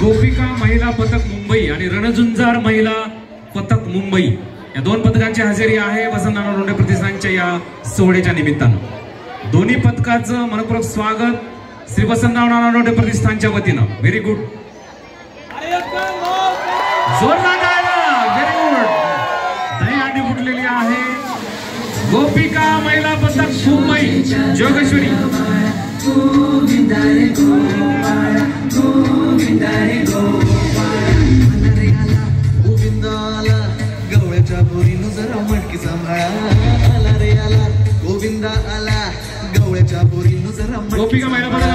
गोपिका महिला पथक मुंबई आणि रणझुंजार महिला पथक मुंबई या दोन पथकांची हजेरी आहे वसंतनाना रोंडे प्रतिष्ठानच्या या सोहळ्याच्या निमित्तानं। दोन्ही पथकाचं मनपूर्वक स्वागत श्री वसंतनाना रोंडे प्रतिष्ठानच्या वतीनं। व्हेरी गुड, जोरदार टाळ्या, व्हेरी गुड। दहीहंडी फुटलेली आहे गोपिका महिला पथक मुंबई जोगेश्वरी। गवळ्याच्या बोरीनं जरा मटकी सांभाळा, आला रे आला गोविंदा आला, गवळ्याच्या बोरीनं जरा गोपिका महिला पथक